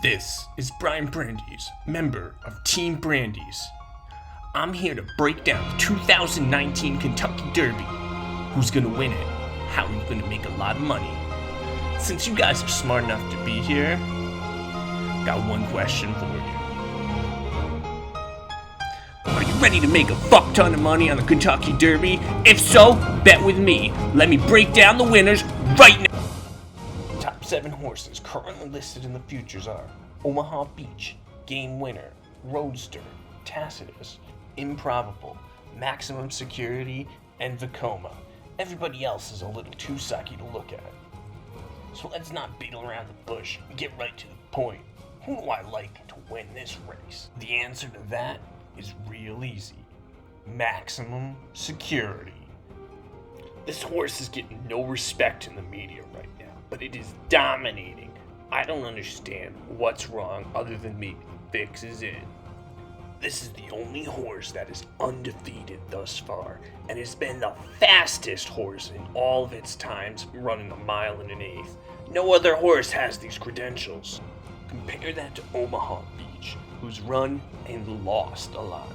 This is Brian Brandeis, member of Team Brandeis. I'm here to break down the 2019 Kentucky Derby. Who's gonna win it? How are you gonna make a lot of money? Since you guys are smart enough to be here, got one question for you. Are you ready to make a fuck ton of money on the Kentucky Derby? If so, bet with me. Let me break down the winners right now. Top 7 horses currently listed in the futures are Omaha Beach, Game Winner, Roadster, Tacitus, Improbable, Maximum Security, and Vekoma. Everybody else is a little too sucky to look at. So let's not beat around the bush and get right to the point. Who do I like to win this race? The answer to that is real easy. Maximum Security. This horse is getting no respect in the media right now, but it is dominating. I don't understand what's wrong other than maybe the fix is in. This is the only horse that is undefeated thus far, and has been the fastest horse in all of its times, running 1 mile and an eighth. No other horse has these credentials. Compare that to Omaha Beach, who's run and lost a lot.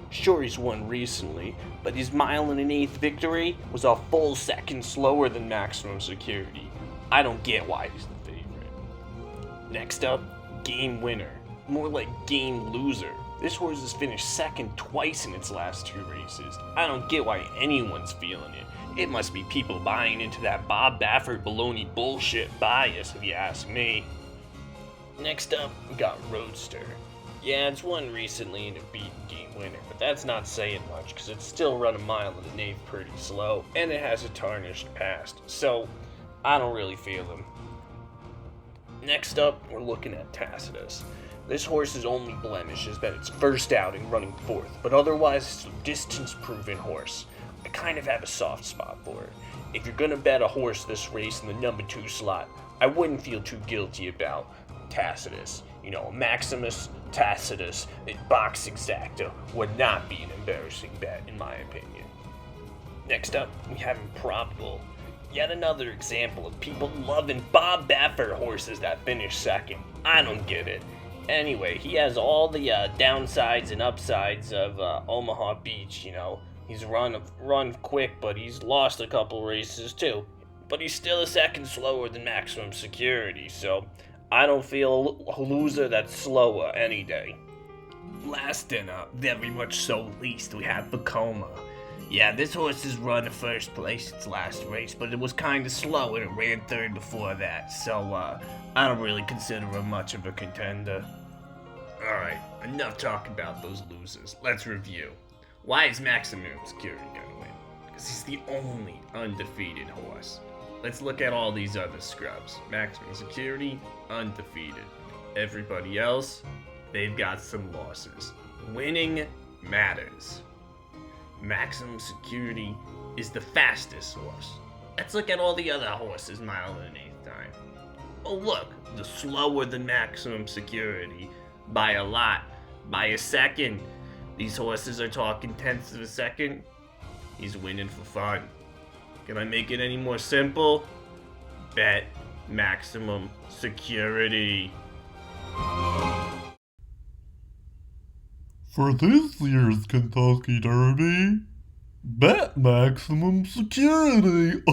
Sure, he's won recently, but his 1 mile and an eighth victory was a full second slower than Maximum Security. I don't get why he's the favorite. Next up, Game Winner. More like Game Loser. This horse has finished second twice in its last 2 races. I don't get why anyone's feeling it. It must be people buying into that Bob Baffert baloney bullshit bias, if you ask me. Next up, we got Roadster. Yeah, it's won recently and it beat Game Winner, but that's not saying much because it's still run 1 mile and an eighth pretty slow, and it has a tarnished past, so I don't really feel him. Next up, we're looking at Tacitus. This horse's only blemish is that it's first outing running 4th, but otherwise it's a distance-proven horse. I kind of have a soft spot for it. If you're gonna bet a horse this race in the number 2 slot, I wouldn't feel too guilty about Tacitus. You know, Maximus, Tacitus, and Box Exacta would not be an embarrassing bet, in my opinion. Next up, we have Improbable. Yet another example of people loving Bob Baffert horses that finish second. I don't get it. Anyway, he has all the downsides and upsides of Omaha Beach, you know. He's run quick, but he's lost a couple races too. But he's still a second slower than Maximum Security, so I don't feel a loser that's slower any day. Last and very much so least, we have Vekoma. Yeah, this horse has run in first place its last race, but it was kind of slow and it ran 3rd before that, so I don't really consider him much of a contender. Alright, enough talking about those losers. Let's review. Why is Maximum Security gonna win? Because he's the only undefeated horse. Let's look at all these other scrubs. Maximum Security, undefeated. Everybody else, they've got some losses. Winning matters. Maximum Security is the fastest horse. Let's look at all the other horses 1 mile and an eighth time. Oh look, the slower than Maximum Security. By a lot. By a second. These horses are talking tenths of a second. He's winning for fun. Can I make it any more simple? Bet Maximum Security. For this year's Kentucky Derby, bet Maximum Security.